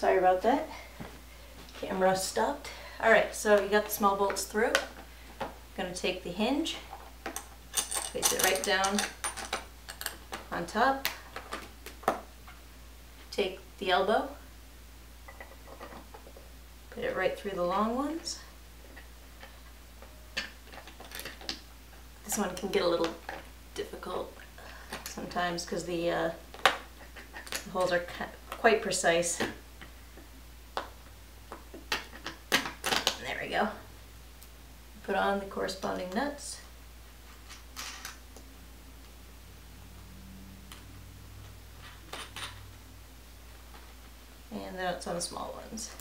Sorry about that. Camera stopped. Alright, so you got the small bolts through. I'm going to take the hinge, place it right down on top, take the elbow, put it right through the long ones. This one can get a little difficult sometimes because the holes are quite precise. There we go. Put on the corresponding nuts. And the nuts on the small ones.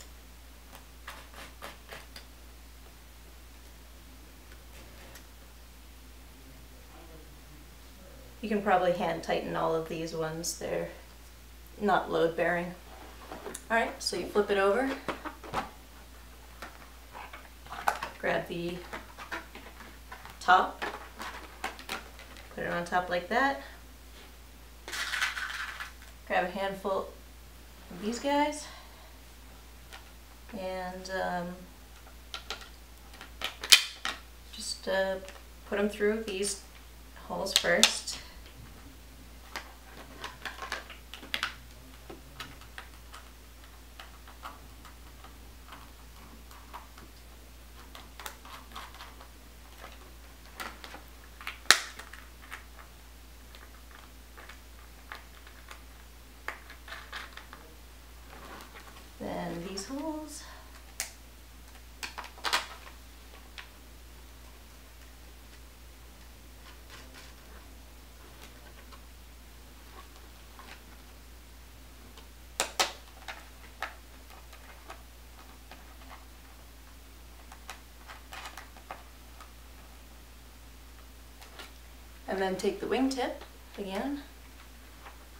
You can probably hand tighten all of these ones. They're not load bearing. Alright, so you flip it over. Grab the top, put it on top like that. Grab a handful of these guys and just put them through these holes first. Then these holes. And then take the wingtip again,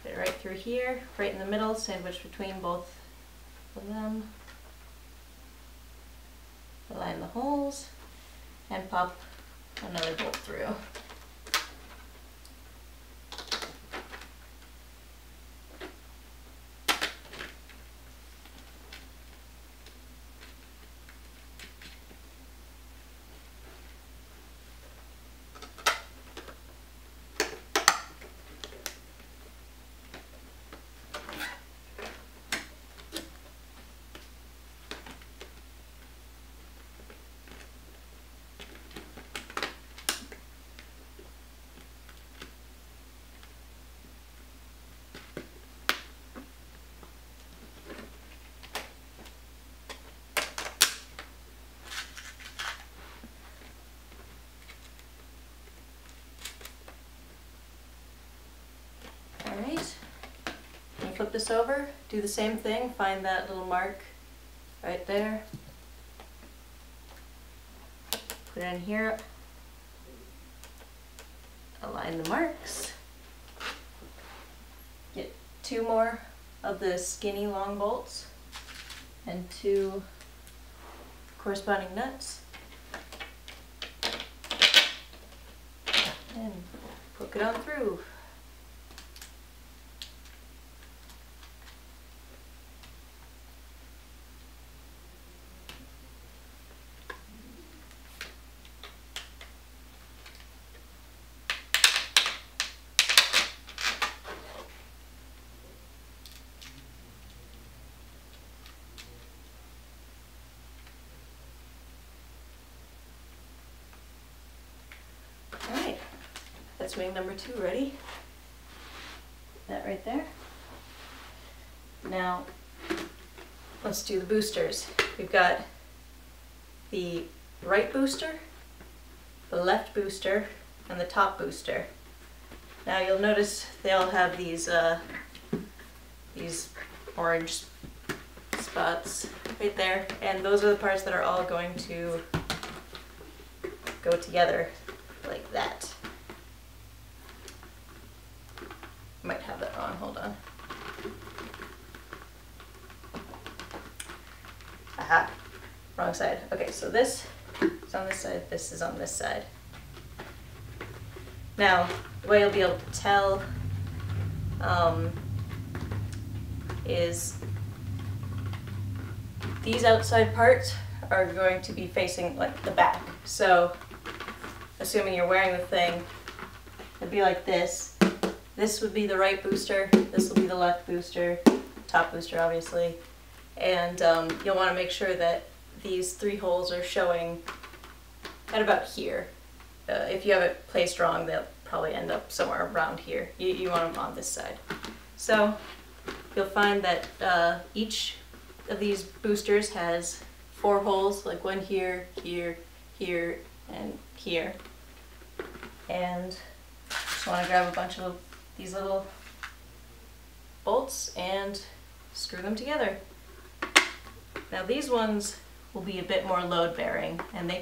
put it right through here, right in the middle, sandwiched between both of them. Align the holes and pop another bolt through. Alright, and flip this over, do the same thing, find that little mark right there, put it in here, align the marks, get two more of the skinny long bolts and two corresponding nuts, and hook it on through. Alright, that's wing number 2 ready. That right there. Now, let's do the boosters. We've got the right booster, the left booster, and the top booster. Now you'll notice they all have these orange spots right there, and those are the parts that are all going to go together like that. Might have that wrong, hold on. Aha, wrong side. Okay, so this is on this side, this is on this side. Now, the way you'll be able to tell is these outside parts are going to be facing like the back. So assuming you're wearing the thing, it'd be like this. This would be the right booster, this will be the left booster, top booster obviously, and you'll want to make sure that these 3 holes are showing at about here. If you have it placed wrong, they'll probably end up somewhere around here. You want them on this side. So you'll find that each of these boosters has 4 holes, like one here, here, here, and here. And just want to grab a bunch of these little bolts and screw them together. Now these ones will be a bit more load bearing, and they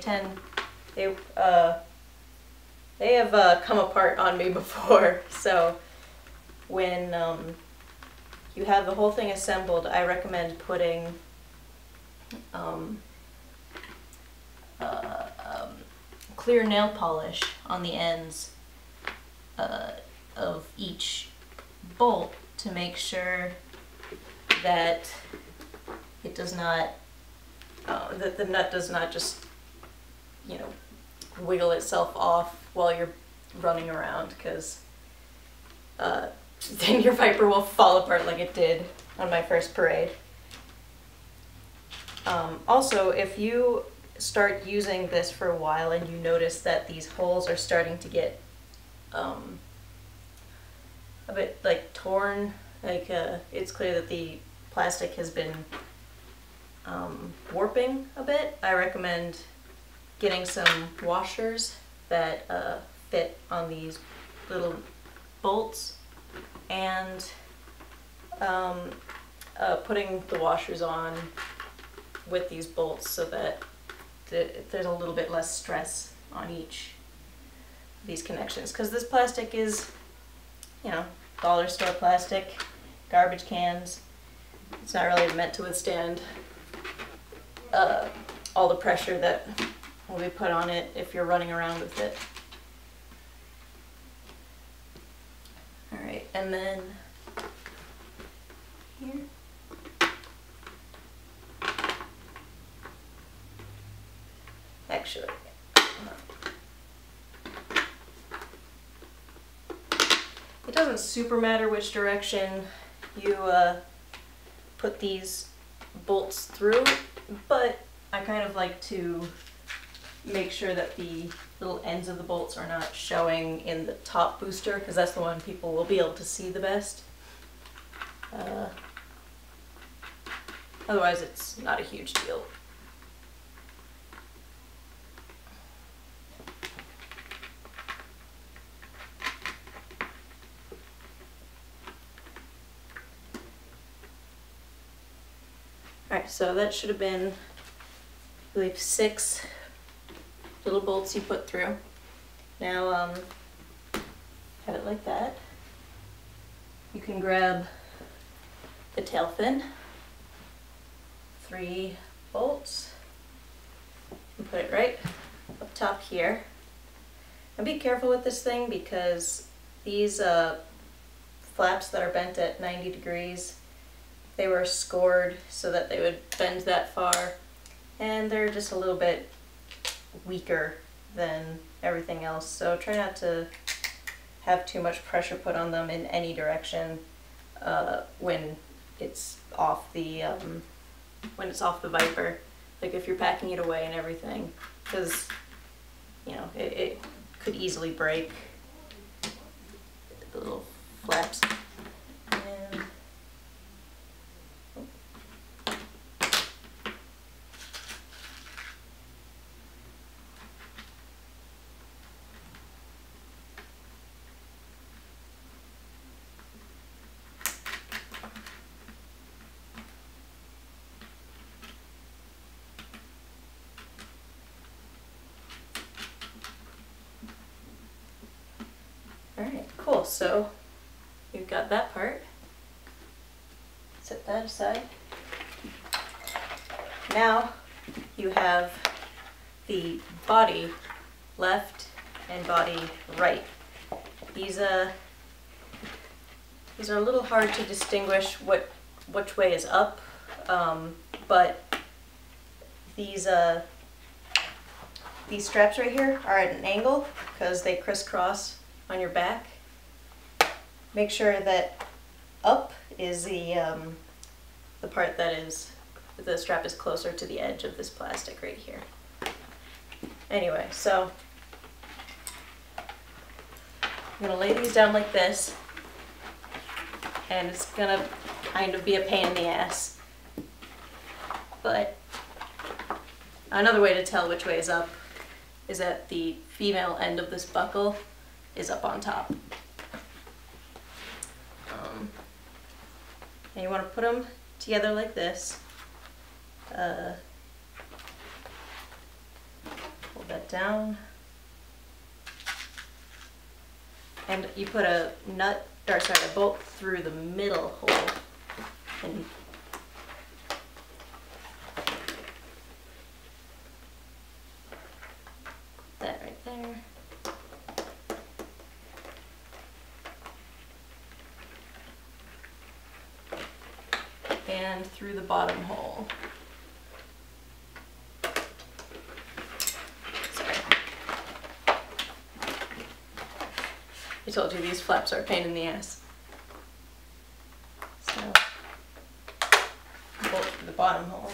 have come apart on me before. So when you have the whole thing assembled, I recommend putting clear nail polish on the ends of each bolt to make sure that it does not, that the nut does not just, you know, wiggle itself off while you're running around, because then your Viper will fall apart like it did on my first parade. Also, if you start using this for a while and you notice that these holes are starting to get a bit like torn, like it's clear that the plastic has been warping a bit, I recommend getting some washers that fit on these little bolts and putting the washers on with these bolts so that there's a little bit less stress on each of these connections, because this plastic is, you know, dollar store plastic, garbage cans. It's not really meant to withstand all the pressure that will be put on it if you're running around with it. Alright, and then here. Actually, it doesn't super matter which direction you put these bolts through, but I kind of like to make sure that the little ends of the bolts are not showing in the top booster, because that's the one people will be able to see the best. Otherwise it's not a huge deal. Alright, so that should have been, I believe, 6 little bolts you put through. Now, have it like that. You can grab the tail fin, 3 bolts, and put it right up top here. And be careful with this thing, because these flaps that are bent at 90 degrees, they were scored so that they would bend that far, and they're just a little bit weaker than everything else, so try not to have too much pressure put on them in any direction when it's off the Viper, like if you're packing it away and everything, because you know it could easily break the little flaps. And alright, cool. So you've got that part. Set that aside. Now you have the body left and body right. These are a little hard to distinguish which way is up, but these straps right here are at an angle because they crisscross on your back. Make sure that up is the part that the strap is closer to the edge of this plastic right here. Anyway, so I'm gonna lay these down like this, and it's gonna kind of be a pain in the ass. But another way to tell which way is up is that the female end of this buckle is up on top. And you want to put them together like this. Hold that down. And you put a bolt through the middle hole. And that right there. And through the bottom hole. Sorry. I told you these flaps are a pain in the ass. So, bolt through the bottom hole.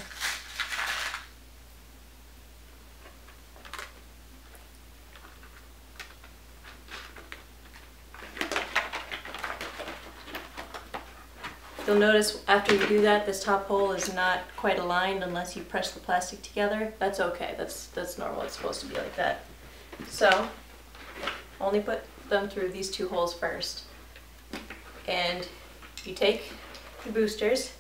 You'll notice after you do that, this top hole is not quite aligned unless you press the plastic together. That's okay, that's normal, it's supposed to be like that. So, only put them through these two holes first. And you take the boosters